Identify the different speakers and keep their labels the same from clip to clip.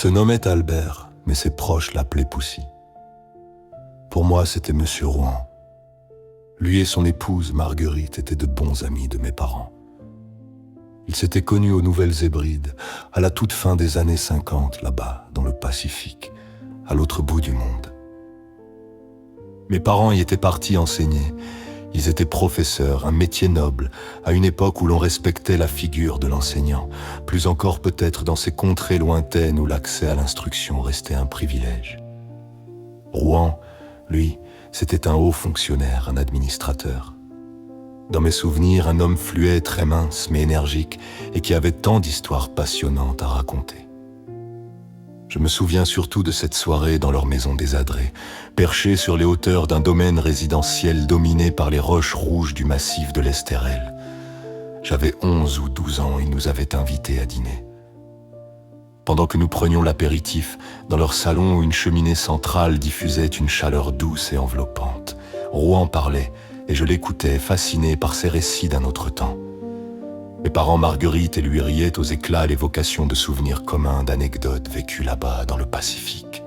Speaker 1: se nommait Albert, mais ses proches l'appelaient Poussy. Pour moi, c'était Monsieur Rouen. Lui et son épouse, Marguerite, étaient de bons amis de mes parents. Ils s'étaient connus aux Nouvelles-Hébrides, à la toute fin des années 50, là-bas, dans le Pacifique, à l'autre bout du monde. Mes parents y étaient partis enseigner. Ils étaient professeurs, un métier noble, à une époque où l'on respectait la figure de l'enseignant, plus encore peut-être dans ces contrées lointaines où l'accès à l'instruction restait un privilège. Rouen, lui, c'était un haut fonctionnaire, un administrateur. Dans mes souvenirs, un homme fluet, très mince, mais énergique, et qui avait tant d'histoires passionnantes à raconter. Je me souviens surtout de cette soirée dans leur maison désadrée, perchée sur les hauteurs d'un domaine résidentiel dominé par les roches rouges du massif de l'Estérel. J'avais 11 ou 12 ans, ils nous avaient invités à dîner. Pendant que nous prenions l'apéritif, dans leur salon où une cheminée centrale diffusait une chaleur douce et enveloppante, Rouen parlait, et je l'écoutais, fasciné par ses récits d'un autre temps. Mes parents Marguerite et lui riaient aux éclats à l'évocation de souvenirs communs, d'anecdotes vécues là-bas dans le Pacifique.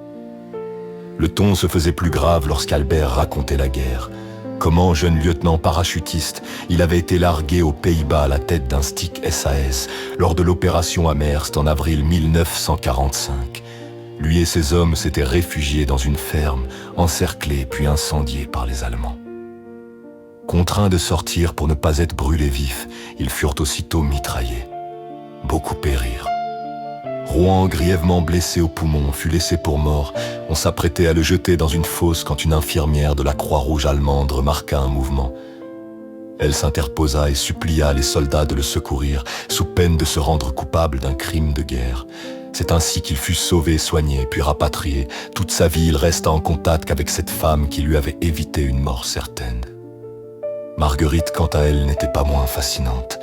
Speaker 1: Le ton se faisait plus grave lorsqu'Albert racontait la guerre. Comment, jeune lieutenant parachutiste, il avait été largué aux Pays-Bas à la tête d'un stick SAS lors de l'opération Amherst en avril 1945. Lui et ses hommes s'étaient réfugiés dans une ferme, encerclés puis incendiés par les Allemands. Contraints de sortir pour ne pas être brûlés vifs, ils furent aussitôt mitraillés. Beaucoup périrent. Rouen, grièvement blessé au poumon, fut laissé pour mort. On s'apprêtait à le jeter dans une fosse quand une infirmière de la Croix-Rouge allemande remarqua un mouvement. Elle s'interposa et supplia les soldats de le secourir, sous peine de se rendre coupable d'un crime de guerre. C'est ainsi qu'il fut sauvé, soigné, puis rapatrié. Toute sa vie, il resta en contact avec cette femme qui lui avait évité une mort certaine. Marguerite, quant à elle, n'était pas moins fascinante.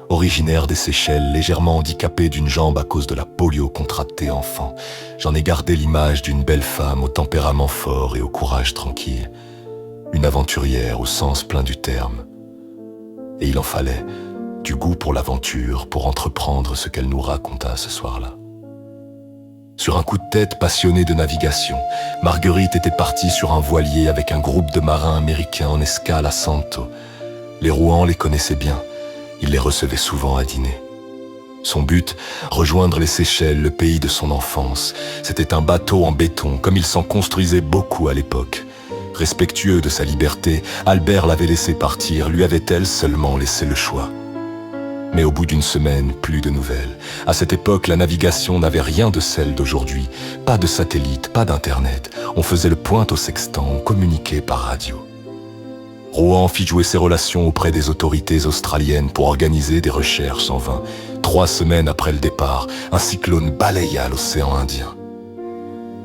Speaker 1: Originaire des Seychelles, légèrement handicapée d'une jambe à cause de la polio contractée enfant, j'en ai gardé l'image d'une belle femme au tempérament fort et au courage tranquille. Une aventurière au sens plein du terme. Et il en fallait, du goût pour l'aventure, pour entreprendre ce qu'elle nous raconta ce soir-là. Sur un coup de tête passionné de navigation, Marguerite était partie sur un voilier avec un groupe de marins américains en escale à Santo. Les Rouen les connaissaient bien, il les recevait souvent à dîner. Son but, rejoindre les Seychelles, le pays de son enfance. C'était un bateau en béton, comme il s'en construisait beaucoup à l'époque. Respectueux de sa liberté, Albert l'avait laissé partir, lui avait-elle seulement laissé le choix. Mais au bout d'une semaine, plus de nouvelles. À cette époque, la navigation n'avait rien de celle d'aujourd'hui. Pas de satellite, pas d'internet. On faisait le point au sextant, on communiquait par radio. Rouen fit jouer ses relations auprès des autorités australiennes pour organiser des recherches en vain. 3 semaines après le départ, un cyclone balaya l'océan Indien.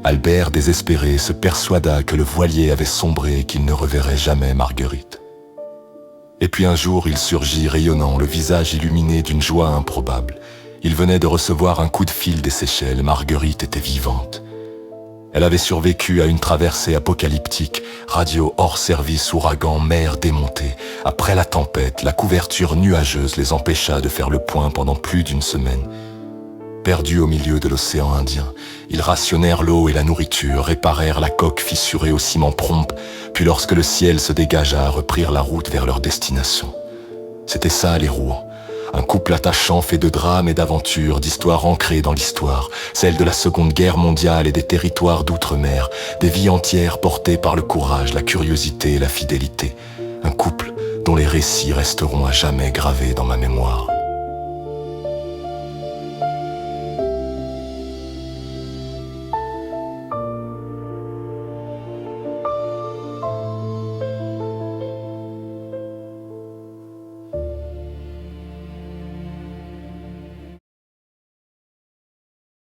Speaker 1: Albert, désespéré, se persuada que le voilier avait sombré et qu'il ne reverrait jamais Marguerite. Et puis un jour, il surgit rayonnant, le visage illuminé d'une joie improbable. Il venait de recevoir un coup de fil des Seychelles, Marguerite était vivante. Elle avait survécu à une traversée apocalyptique, radio hors service, ouragan, mer démontée. Après la tempête, la couverture nuageuse les empêcha de faire le point pendant plus d'une semaine. Perdus au milieu de l'océan Indien, ils rationnèrent l'eau et la nourriture, réparèrent la coque fissurée au ciment prompt, puis lorsque le ciel se dégagea, reprirent la route vers leur destination. C'était ça les Rouen, un couple attachant fait de drames et d'aventures, d'histoires ancrées dans l'histoire, celle de la Seconde Guerre mondiale et des territoires d'outre-mer, des vies entières portées par le courage, la curiosité et la fidélité. Un couple dont les récits resteront à jamais gravés dans ma mémoire.